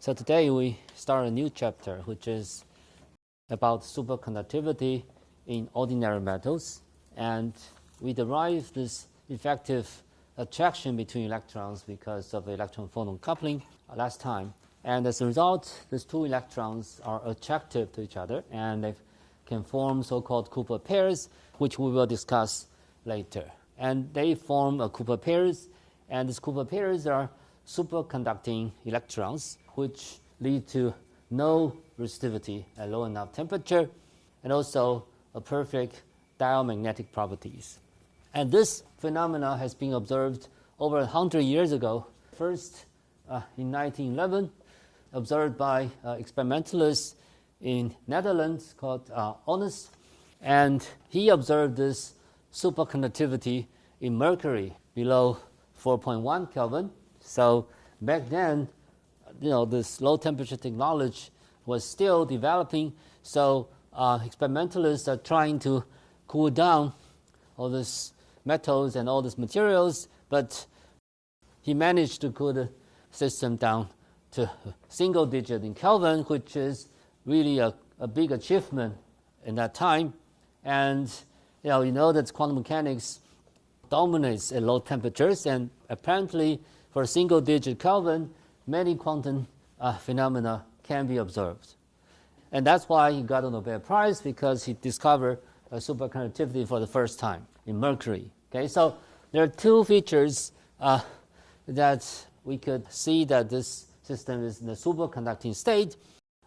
So today we start a new chapter, which is about superconductivity in ordinary metals. And we derive this effective attraction between electrons because of electron-photon coupling last time. And as a result, these two electrons are attractive to each other, and they can form so-called Cooper pairs, which we will discuss later. And they form a Cooper pairs, and these Cooper pairs are superconducting electrons, which lead to no resistivity at low enough temperature, and also a perfect diamagnetic properties. And this phenomena has been observed over 100 years ago. First, in 1911, observed by experimentalists in Netherlands called Onnes, and he observed this superconductivity in mercury below 4.1 Kelvin. So back then, this low temperature technology was still developing. So experimentalists are trying to cool down all these metals and all these materials, but he managed to cool the system down to single digit in Kelvin, which is really a big achievement in that time. And you know that quantum mechanics dominates at low temperatures, and apparently for a single digit Kelvin, many quantum phenomena can be observed. And that's why he got a Nobel Prize, because he discovered superconductivity for the first time in mercury. Okay, so there are two features that we could see that this system is in a superconducting state.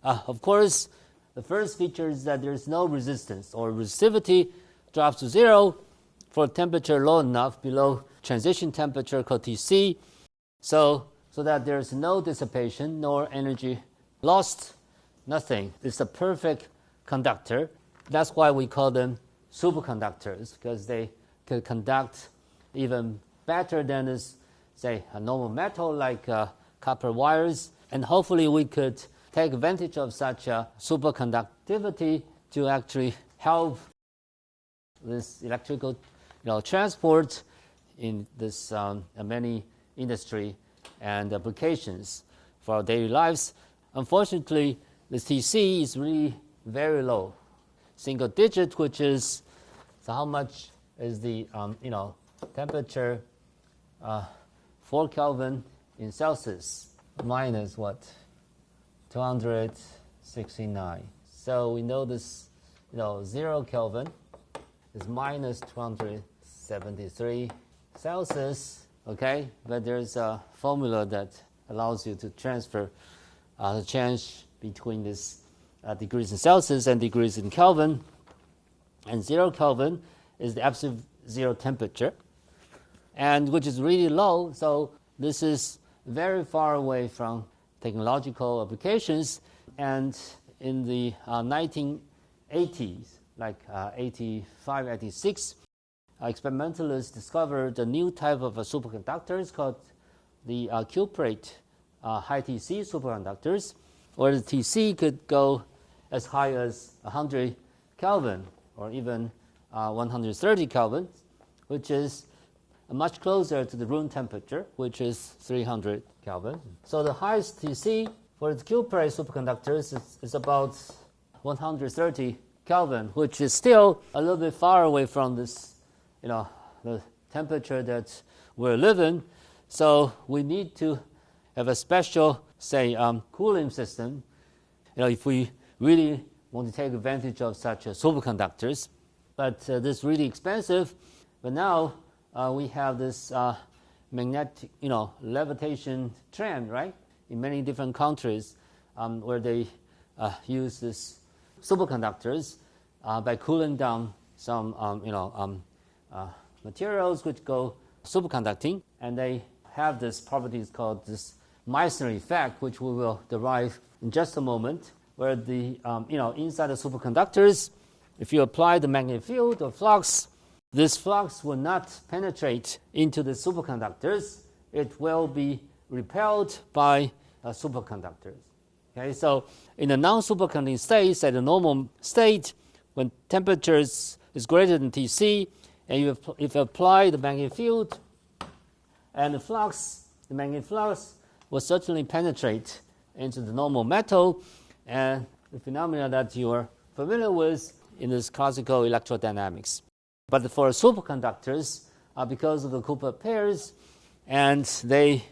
Of course, the first feature is that there's no resistance, or resistivity drops to zero for temperature low enough below transition temperature called Tc, so that there's no dissipation nor energy lost, nothing. It's a perfect conductor. That's why we call them superconductors, because they could conduct even better than this, say, a normal metal like copper wires. And hopefully we could take advantage of such superconductivity to actually help this electrical transport in this many industry and applications for our daily lives. Unfortunately, the Tc is really very low, single digit, which is, so how much is the temperature? 4 Kelvin in Celsius minus what? 269. So we know this, 0 Kelvin is minus 273 Celsius. Okay, but there's a formula that allows you to transfer the change between this degrees in Celsius and degrees in Kelvin. And 0 Kelvin is the absolute zero temperature, and which is really low. So this is very far away from technological applications. And in the 1980s, like 85, 86, experimentalists discovered a new type of superconductors called the cuprate high Tc superconductors, where the Tc could go as high as 100 Kelvin or even 130 Kelvin, which is much closer to the room temperature, which is 300 Kelvin. So the highest Tc for the cuprate superconductors is about 130 Kelvin, which is still a little bit far away from this, the temperature that we're living. So we need to have a special, say, cooling system, if we really want to take advantage of such superconductors. But this is really expensive. But now we have this magnetic, levitation trend, right, in many different countries, where they use this superconductors by cooling down some, materials which go superconducting, and they have this properties called this Meissner effect, which we will derive in just a moment, where the inside the superconductors, if you apply the magnetic field or flux, this flux will not penetrate into the superconductors. It will be repelled by superconductors. Okay, so in a non-superconducting state, at a normal state, when temperature is greater than Tc, and if you apply the magnetic field and the magnetic flux will certainly penetrate into the normal metal, and the phenomena that you are familiar with in this classical electrodynamics. But for superconductors, because of the Cooper pairs, and they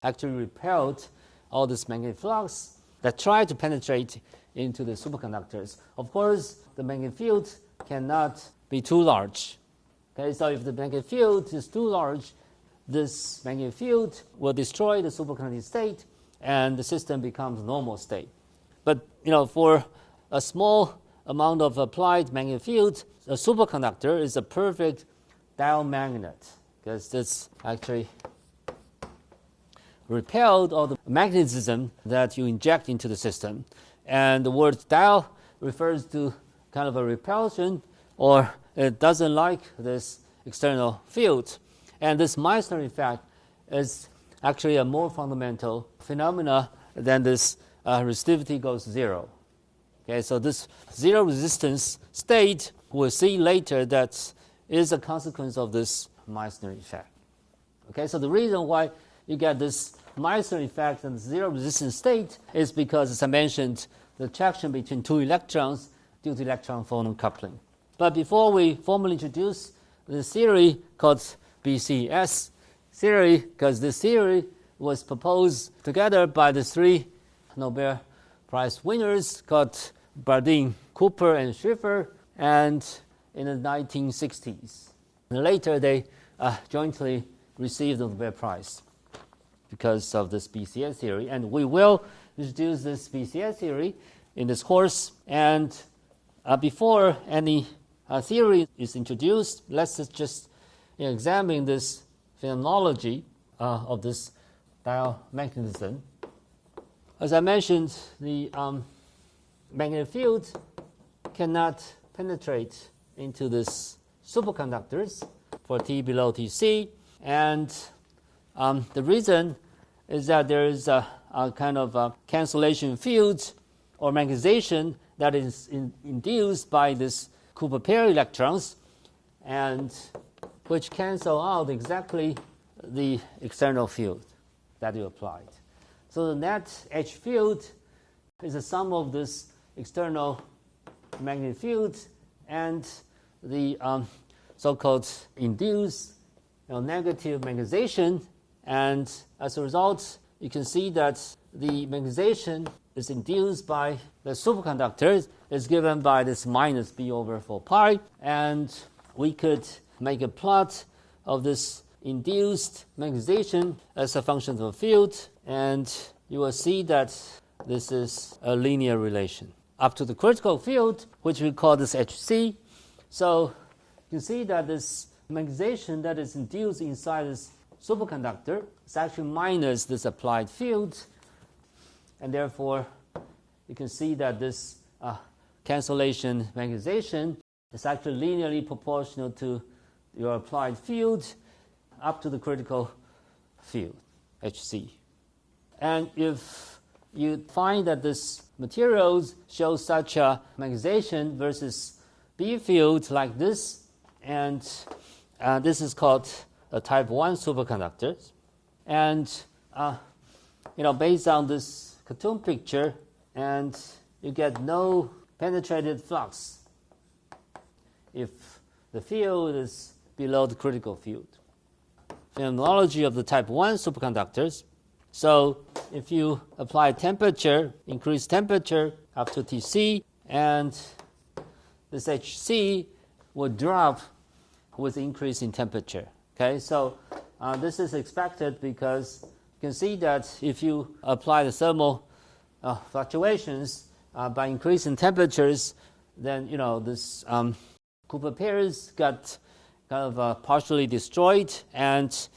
actually repelled all this magnetic flux that tried to penetrate into the superconductors. Of course, the magnetic field cannot be too large. Okay, so if the magnetic field is too large, this magnetic field will destroy the superconducting state, and the system becomes normal state. But for a small amount of applied magnetic field, a superconductor is a perfect diamagnet, because it's actually repelled all the magnetism that you inject into the system. And the word dial refers to kind of a repulsion, or it doesn't like this external field. And this Meissner effect is actually a more fundamental phenomena than this resistivity goes zero. Okay, so this zero resistance state, we'll see later, that is a consequence of this Meissner effect. Okay, so the reason why you get this Meissner effect and zero resistance state is because, as I mentioned, the attraction between two electrons due to electron-phonon coupling. But before we formally introduce this theory called BCS theory, because this theory was proposed together by the three Nobel Prize winners called Bardeen, Cooper, and Schiffer, and in the 1960s. And later they jointly received the Nobel Prize because of this BCS theory. And we will introduce this BCS theory in this course. And before any theory is introduced, let's just examine this phenomenology of this diamagnetism. As I mentioned, the magnetic field cannot penetrate into this superconductors for T below Tc, and the reason is that there is a kind of a cancellation field or magnetization that is induced by this Cooper pair electrons, and which cancel out exactly the external field that you applied. So the net H field is the sum of this external magnetic field and the so-called induced negative magnetization, and as a result, you can see that the magnetization is induced by the superconductor is given by this minus b over 4 pi, and we could make a plot of this induced magnetization as a function of a field, and you will see that this is a linear relation up to the critical field, which we call this Hc. So you see that this magnetization that is induced inside this superconductor is actually minus this applied field, and therefore you can see that this cancellation magnetization is actually linearly proportional to your applied field up to the critical field, Hc. And if you find that this materials show such a magnetization versus B field like this, and this is called a type 1 superconductor. And based on this cartoon picture, and you get no penetrated flux if the field is below the critical field. Phenomenology of the type 1 superconductors. So if you apply temperature, increase temperature up to Tc, and this Hc will drop with increase in temperature. Okay, so this is expected because you can see that if you apply the thermal fluctuations by increasing temperatures, then this Cooper pairs got kind of partially destroyed, and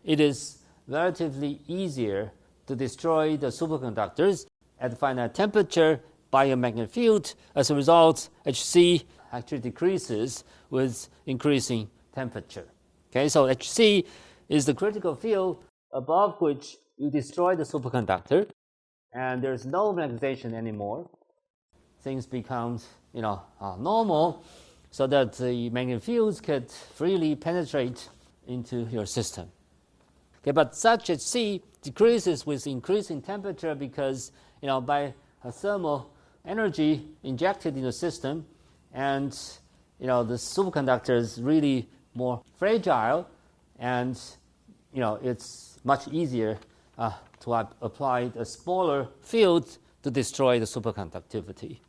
it is relatively easier to destroy the superconductors at finite temperature by a magnetic field. As a result, Hc actually decreases with increasing temperature. Okay, so Hc is the critical field above which you destroy the superconductor, and there's no magnetization anymore. Things become normal, so that the magnetic fields could freely penetrate into your system. Okay, but such Hc decreases with increasing temperature because, by a thermal energy injected in the system, and, the superconductor is really more fragile, and, it's much easier to apply a smaller field to destroy the superconductivity.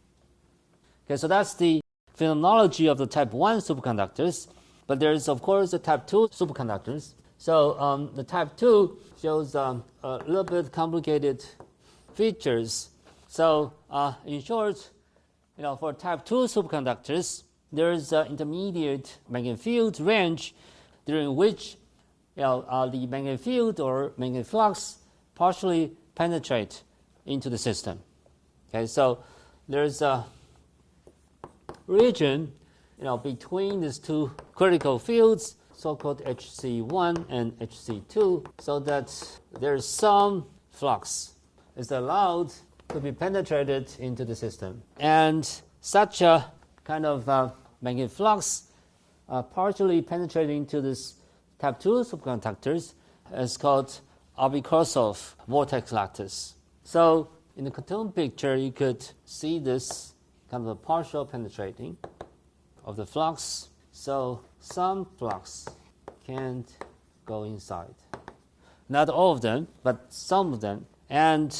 Okay, so that's the phenomenology of the type 1 superconductors, but there is, of course, the type 2 superconductors. So the type 2 shows a little bit complicated features. So in short, for type 2 superconductors, there is an intermediate magnetic field range during which the magnetic field or magnetic flux partially penetrate into the system. Okay, so there's a region between these two critical fields, so-called HC1 and HC2, so that there's some flux is allowed to be penetrated into the system. And such a kind of magnetic flux partially penetrating into this type 2 superconductors is called Abikorsav vortex lattice. So in the cartoon picture, you could see this kind of a partial penetrating of the flux. So some flux can't go inside. Not all of them, but some of them. And,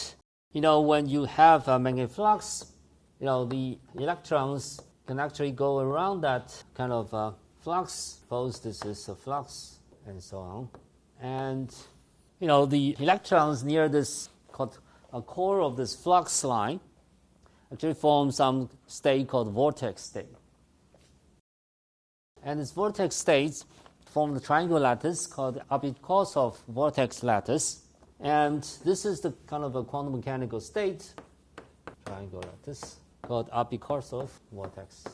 when you have a magnetic flux, the electrons can actually go around that kind of flux. Suppose this is a flux, and so on. And, the electrons near this core of this flux line actually form some state called vortex state. And this vortex states form the triangular lattice called Abikorsav vortex lattice. And this is the kind of a quantum mechanical state, triangular lattice, called Abikorsav vortex.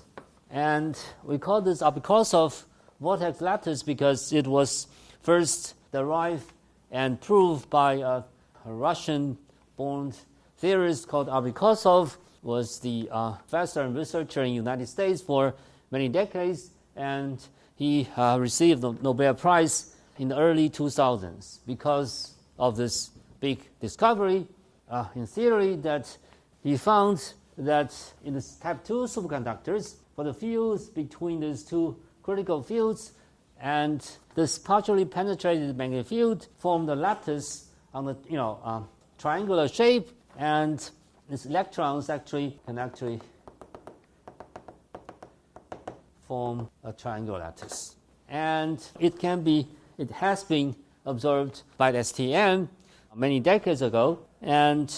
And we call this Abikorsav vortex lattice because it was first derived and proved by a Russian-born theorist called Abikorsav, was the professor and researcher in the United States for many decades, and he received the Nobel Prize in the early 2000s because of this big discovery in theory that he found that in the type 2 superconductors, for the fields between these two critical fields, and this partially penetrated magnetic field formed a lattice on the triangular shape, and these electrons can form a triangular lattice. And it has been observed by the STM many decades ago. And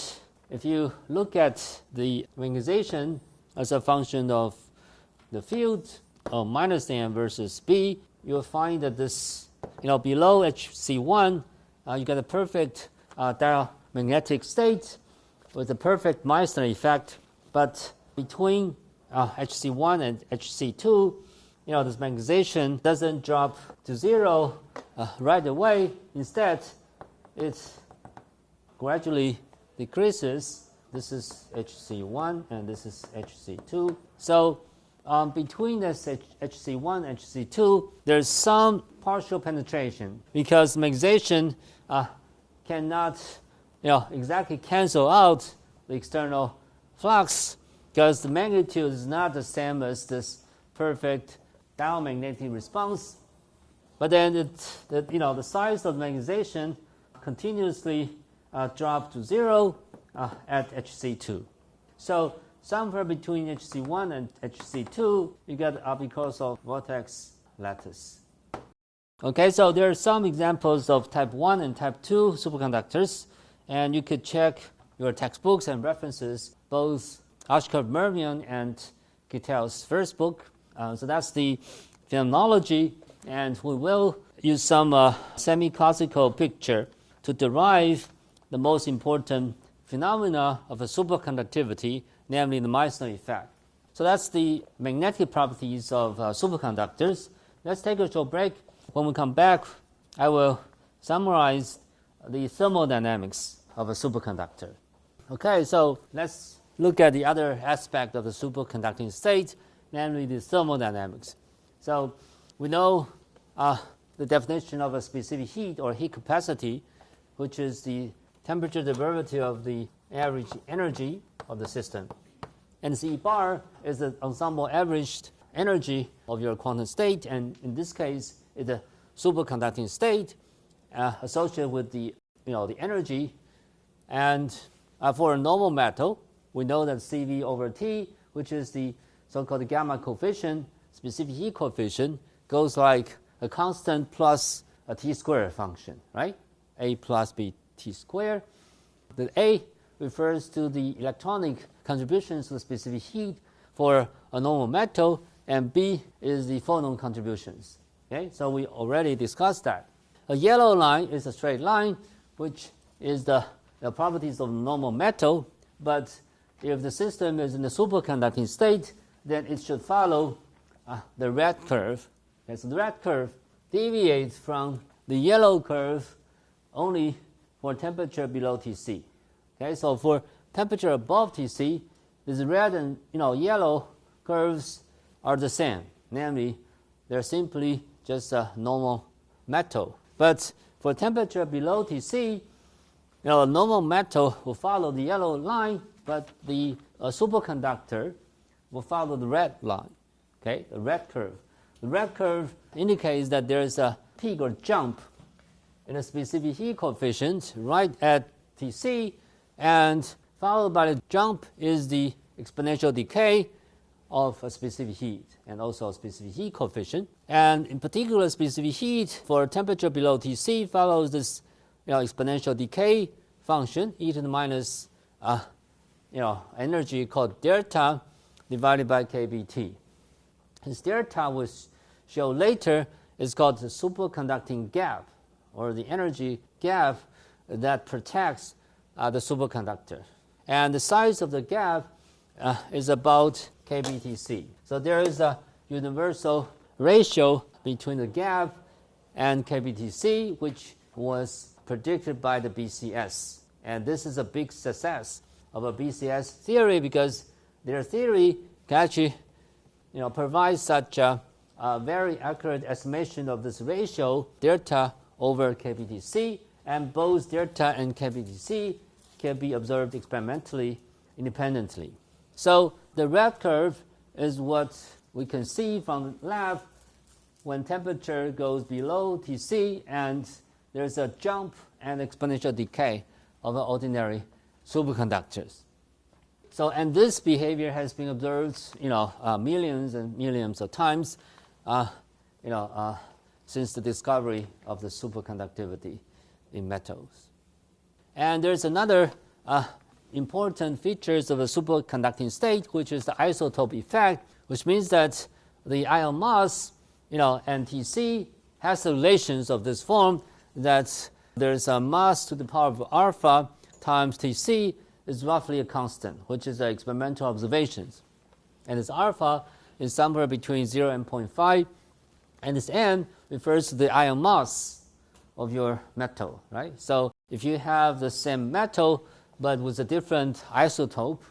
if you look at the magnetization as a function of the field of minus M versus B, you'll find that this, below HC1, you get a perfect diamagnetic state with a perfect Meissner effect. But between HC1 and HC2, this magnetization doesn't drop to zero right away. Instead, it gradually decreases. This is HC1 and this is HC2. So between this HC1 and HC2, there's some partial penetration because magnetization cannot exactly cancel out the external flux because the magnitude is not the same as this perfect diamagnetic response. But then the size of the magnetization continuously drops to zero at HC2. So somewhere between HC1 and HC2, you get Abikorsav vortex lattice. Okay, so there are some examples of type 1 and type 2 superconductors, and you could check your textbooks and references, both Ashkar-Mermian and Kittel's first book. So that's the phenomenology, and we will use some semi-classical picture to derive the most important phenomena of a superconductivity, namely the Meissner effect. So that's the magnetic properties of superconductors. Let's take a short break. When we come back, I will summarize the thermodynamics of a superconductor. Okay, so let's look at the other aspect of the superconducting state, namely the thermodynamics. So we know the definition of a specific heat or heat capacity, which is the temperature derivative of the average energy of the system. And C bar is the ensemble averaged energy of your quantum state, and in this case, it's a superconducting state associated with the energy. And for a normal metal, we know that CV over T, which is the so-called gamma coefficient, specific heat coefficient, goes like a constant plus a T squared function, right? A plus B T squared. The A refers to the electronic contributions to the specific heat for a normal metal, and B is the phonon contributions. Okay, so we already discussed that. A yellow line is a straight line, which is the properties of normal metal, but if the system is in a superconducting state, then it should follow the red curve. Okay, so the red curve deviates from the yellow curve only for temperature below Tc. Okay, so for temperature above Tc, this red and yellow curves are the same. Namely, they're simply just a normal metal. But for temperature below Tc, a normal metal will follow the yellow line, but the superconductor will follow the red line. Okay, the red curve. The red curve indicates that there is a peak or jump in a specific heat coefficient right at Tc, and followed by the jump is the exponential decay of a specific heat and also a specific heat coefficient. And in particular, specific heat for temperature below Tc follows this exponential decay function, e to the minus energy called delta divided by kBt. This delta, we'll show later, is called the superconducting gap, or the energy gap that protects the superconductor. And the size of the gap is about kBtc. So there is a universal ratio between the gap and kBtc, which was predicted by the BCS. And this is a big success of a BCS theory, because their theory can actually provide such a very accurate estimation of this ratio, delta over kBtc, and both delta and kBtc can be observed experimentally independently. So the red curve is what we can see from the lab when temperature goes below Tc and there's a jump and exponential decay of an ordinary superconductors. So, and this behavior has been observed, millions and millions of times, since the discovery of the superconductivity in metals. And there's another important features of a superconducting state, which is the isotope effect, which means that the ion mass, and Tc has the relations of this form, that there's a mass to the power of alpha times Tc is roughly a constant, which is the experimental observations. And this alpha is somewhere between 0 and 0.5, and this n refers to the ion mass of your metal, right? So if you have the same metal but with a different isotope,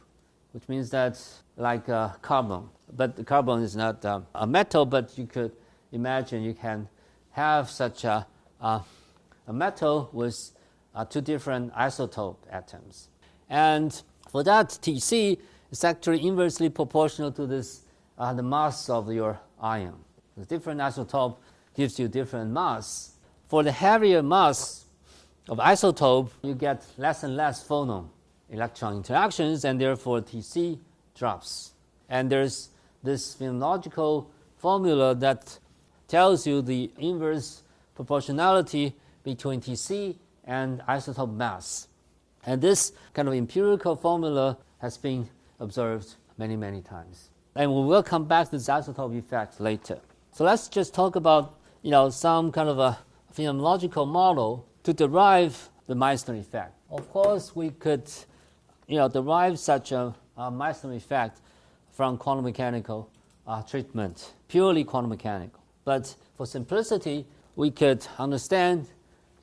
which means that like carbon, but the carbon is not a metal, but you could imagine you can have such a metal with two different isotope atoms. And for that, Tc is actually inversely proportional to this the mass of your ion. The different isotope gives you different mass. For the heavier mass of isotope, you get less and less phonon electron interactions, and therefore Tc drops. And there's this phenomenological formula that tells you the inverse proportionality between Tc and isotope mass. And this kind of empirical formula has been observed many, many times. And we will come back to this isotope effect later. So let's just talk about some kind of a phenomenological model to derive the Meissner effect. Of course, we could derive such a Meissner effect from quantum mechanical treatment, purely quantum mechanical. But for simplicity, we could understand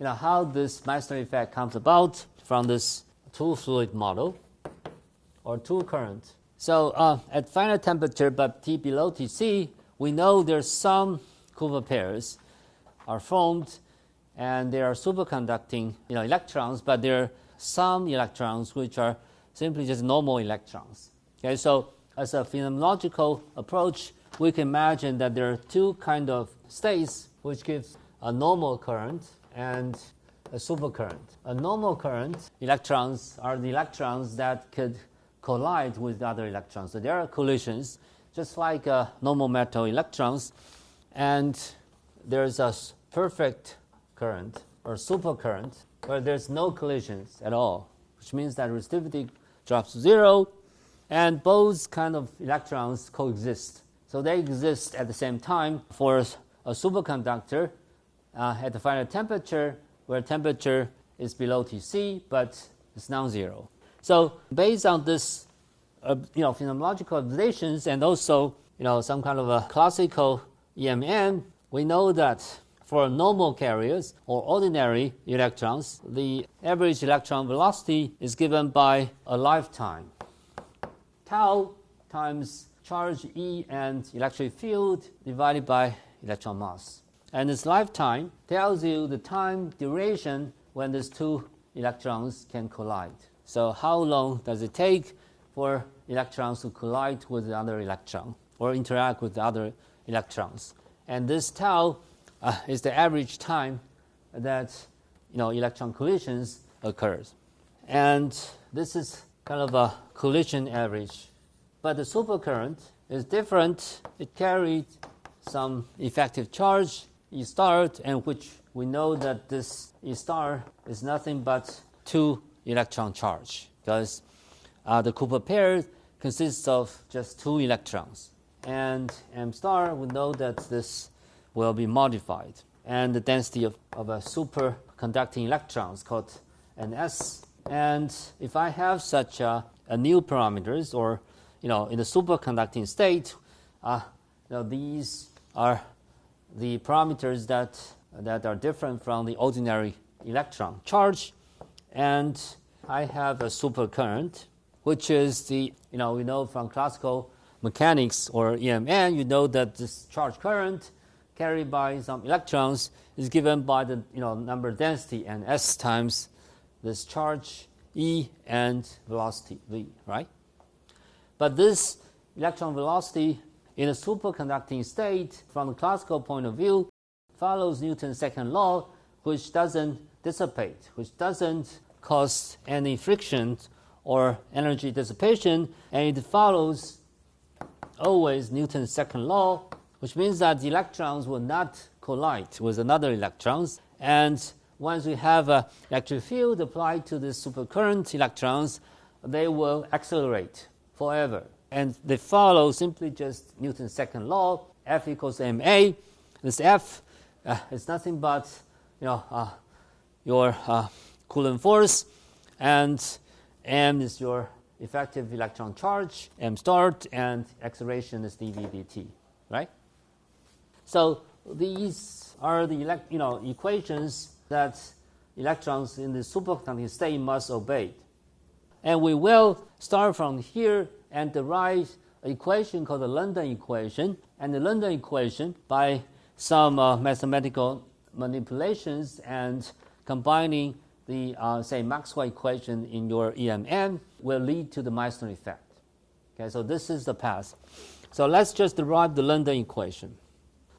how this Meissner effect comes about from this two-fluid model or two-current. So at finite temperature, but T below Tc, we know there's some Kuiper pairs are formed and they are superconducting electrons, but there are some electrons which are simply just normal electrons. Okay, so as a phenomenological approach, we can imagine that there are two kind of states which gives a normal current and a supercurrent. A normal current electrons are the electrons that could collide with other electrons. So there are collisions, just like normal metal electrons, and there's a perfect current or supercurrent where there's no collisions at all, which means that resistivity drops to zero, and both kind of electrons coexist. So they exist at the same time. For a superconductor at the final temperature, where temperature is below Tc, but it's non-zero. So based on this, phenomenological observations and also, some kind of a classical EMN, we know that for normal carriers or ordinary electrons, the average electron velocity is given by a lifetime. Tau times charge E and electric field divided by electron mass. And this lifetime tells you the time duration when these two electrons can collide. So how long does it take for electrons to collide with the other electron or interact with the other electrons? And this tau is the average time that electron collisions occurs. And this is kind of a collision average. But the supercurrent is different. It carried some effective charge, E star, and which we know that this E star is nothing but 2 electron charge, because the Cooper pair consists of just 2 electrons. And M star, we know that this will be modified. And the density of a superconducting electron is called Ns. And if I have such a new parameters, or in the superconducting state, these are the parameters that are different from the ordinary electron charge. And I have a supercurrent, which is we know from classical mechanics or EMN, you know that this charge current carried by some electrons is given by the number density and S times this charge E and velocity V, right? But this electron velocity in a superconducting state, from the classical point of view, follows Newton's second law, which doesn't dissipate, which doesn't cause any friction or energy dissipation, and it follows always Newton's second law, which means that the electrons will not collide with another electrons. And once we have an electric field applied to the supercurrent electrons, they will accelerate forever. And they follow simply just Newton's second law, F equals ma. This F is nothing but your Coulomb force, and m is your effective electron charge, m start, and acceleration is dv dt, right? So these are the equations that electrons in the superconducting state must obey. And we will start from here and derive an equation called the London equation. And the London equation, by some mathematical manipulations and combining the, say, Maxwell equation in your EMN, will lead to the Meissner effect. Okay, so this is the path. So let's just derive the London equation.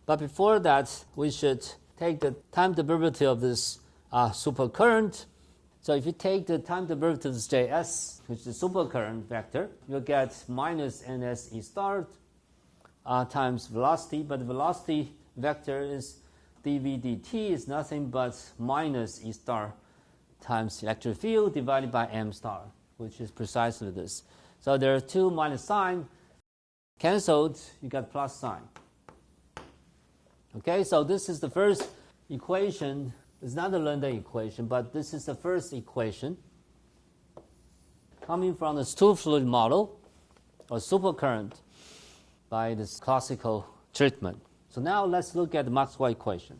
But before that, we should take the time derivative of this supercurrent. So if you take the time derivative of Js, which is the supercurrent vector, you'll get minus ns E star times velocity, but the velocity vector is dv dt is nothing but minus E star times electric field divided by m star, which is precisely this. So there are two minus sign cancelled, you got plus sign. Okay, so this is the first equation. It's not the London equation, but this is the first equation coming from the two-fluid model or supercurrent by this classical treatment. So now let's look at the Maxwell equation.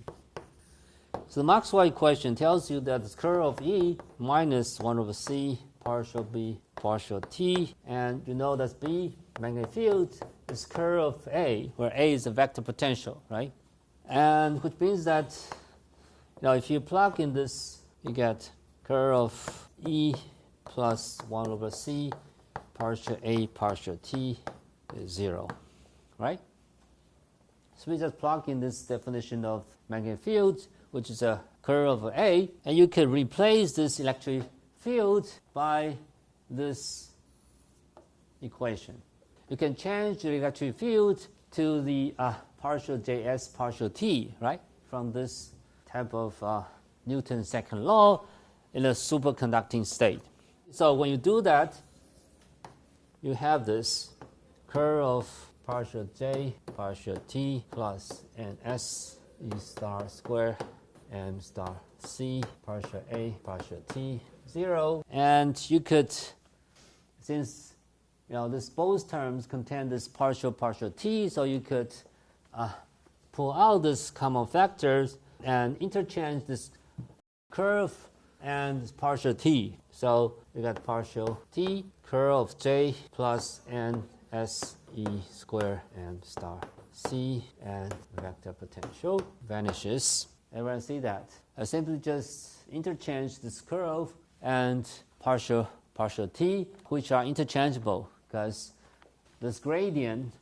So the Maxwell equation tells you that the curl of E minus 1 over C partial B partial T, and you know that B, magnetic field, is curl of A, where A is a vector potential, right? And which means that Now if you plug in this, you get curl of E plus 1 over C partial A partial T is 0, right? So we just plug in this definition of magnetic field, which is a curl of A, and you can replace this electric field by this equation. You can change the electric field to the partial Js partial T, right, from this type of Newton's second law in a superconducting state. So when you do that, you have this curl of partial J partial T plus NS E star square M star C partial A partial T 0. And you could, since this both terms contain this partial T, so you could pull out this common factors and interchange this curve and this partial T. So you got partial T curl of J plus N S E square M star C, and vector potential vanishes. Everyone see that? I simply just interchange this curve and partial T, which are interchangeable because this gradient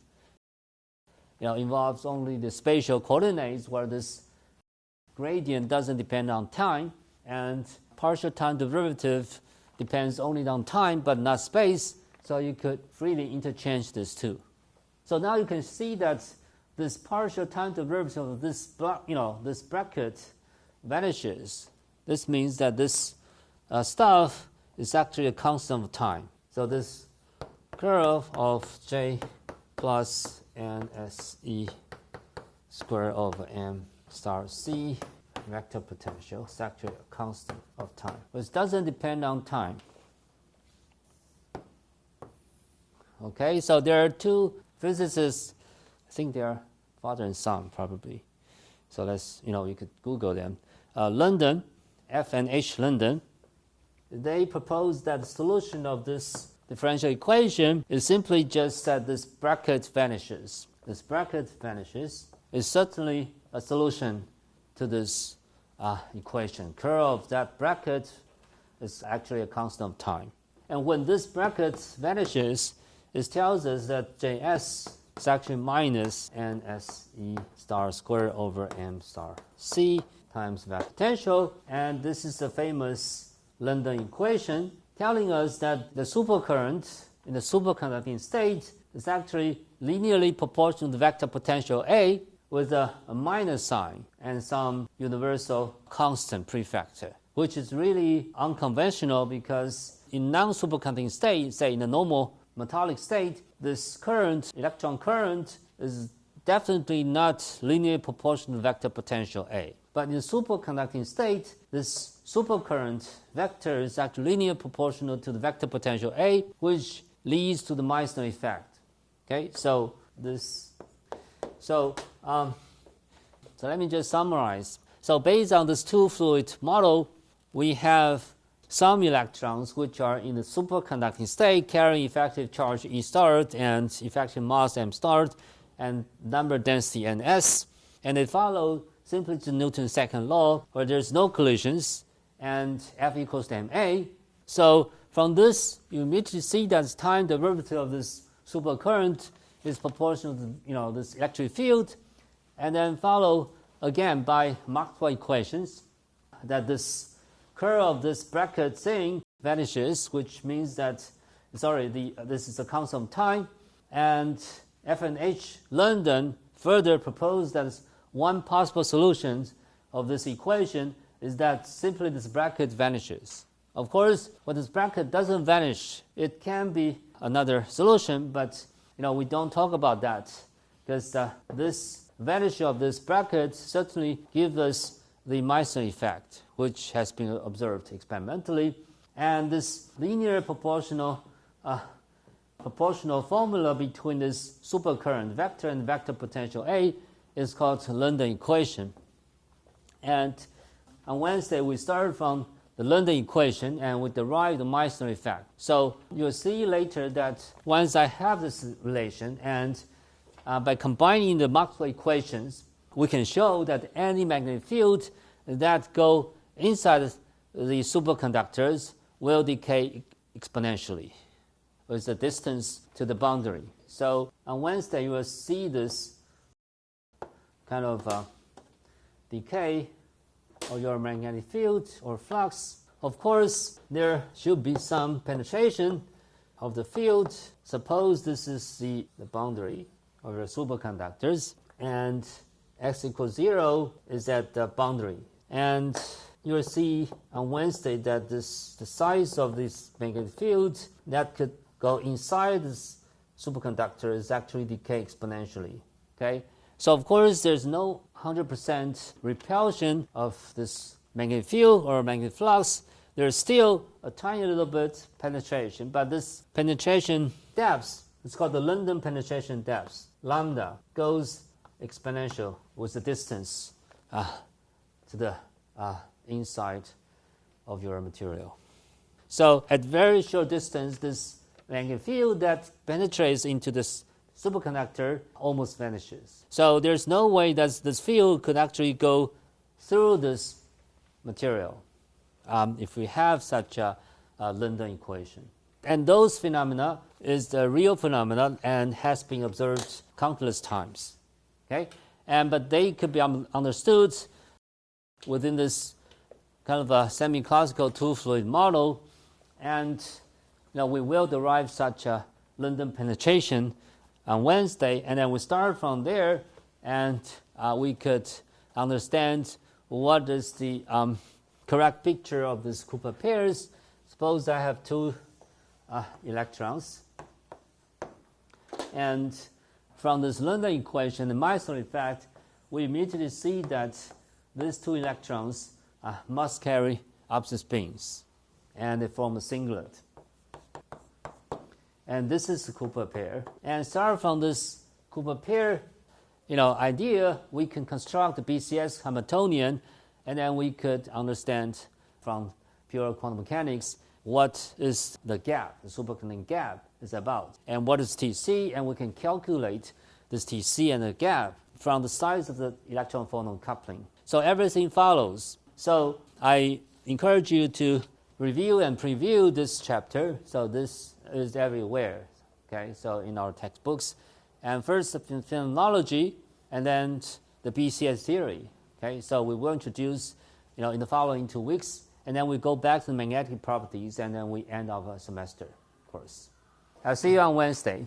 involves only the spatial coordinates, where this gradient doesn't depend on time, and partial time derivative depends only on time but not space, so you could freely interchange this too. So now you can see that this partial time derivative of this this bracket vanishes. This means that this stuff is actually a constant of time. So this curve of J plus NSE square over M star C vector potential is actually a constant of time, which doesn't depend on time. Okay, so there are two physicists, I think they are father and son probably. So let's, you could Google them. London, F and H London, they proposed that the solution of this differential equation is simply just that this bracket vanishes. This bracket vanishes is certainly a solution to this equation. Curl of that bracket is actually a constant of time. And when this bracket vanishes, it tells us that Js is actually minus NSE star square over M star C times vector potential. And this is the famous London equation telling us that the supercurrent in the superconducting state is actually linearly proportional to the vector potential A with a minus sign and some universal constant prefactor, which is really unconventional because in non-superconducting state, say in a normal metallic state, this current, electron current, is definitely not linearly proportional to vector potential A. But in a superconducting state, this supercurrent vector is actually linearly proportional to the vector potential A, which leads to the Meissner effect. Okay, so let me just summarize. So based on this two-fluid model, we have some electrons which are in the superconducting state carrying effective charge E star and effective mass M star and number density Ns, and they follow simply to Newton's second law where there's no collisions and F equals to ma. So from this, you immediately see that the time derivative of this supercurrent is proportional to this electric field, and then follow again by Maxwell equations that this curl of this bracket thing vanishes, which means that this is a constant of time. And F and H London further proposed that one possible solution of this equation is that simply this bracket vanishes. Of course, when this bracket doesn't vanish, it can be another solution, but we don't talk about that because this vanish of this bracket certainly gives us the Meissner effect, which has been observed experimentally. And this linear proportional formula between this supercurrent vector and vector potential A is called the London equation. And on Wednesday, we started from the London equation and we derived the Meissner effect. So you'll see later that once I have this relation, and by combining the Maxwell equations, we can show that any magnetic field that go inside the superconductors will decay exponentially with the distance to the boundary. So on Wednesday, you will see this kind of decay of your magnetic field or flux. Of course, there should be some penetration of the field. Suppose this is the boundary of your superconductors, and x equals 0 is at the boundary. And you will see on Wednesday that the size of this magnetic field that could go inside this superconductor is actually decay exponentially. Okay? So of course there's no 100% repulsion of this magnetic field or magnetic flux. There's still a tiny little bit penetration, but this penetration depth, it's called the London penetration depth. Lambda goes exponential with the distance to the inside of your material. So at very short distance, this magnetic field that penetrates into this superconductor almost vanishes. So there's no way that this field could actually go through this material if we have such a London equation. And those phenomena is the real phenomena and has been observed countless times. Okay? But they could be understood within this kind of a semi-classical two-fluid model, and we will derive such a London penetration on Wednesday, and then we start from there, and we could understand what is the correct picture of these Cooper pairs. Suppose I have two electrons, and from this London equation, the Meissner effect, we immediately see that these two electrons must carry opposite spins, and they form a singlet. And this is the Cooper pair. And start from this Cooper pair, idea, we can construct the BCS Hamiltonian, and then we could understand from pure quantum mechanics what is the gap, the superconducting gap is about, and what is TC, and we can calculate this TC and the gap from the size of the electron-photon coupling. So everything follows. So I encourage you to review and preview this chapter. So this is everywhere, okay? So in our textbooks. And first the phenomenology, and then the BCS theory, okay? So we will introduce, in the following 2 weeks, and then we go back to the magnetic properties, and then we end our semester course. I'll see you on Wednesday.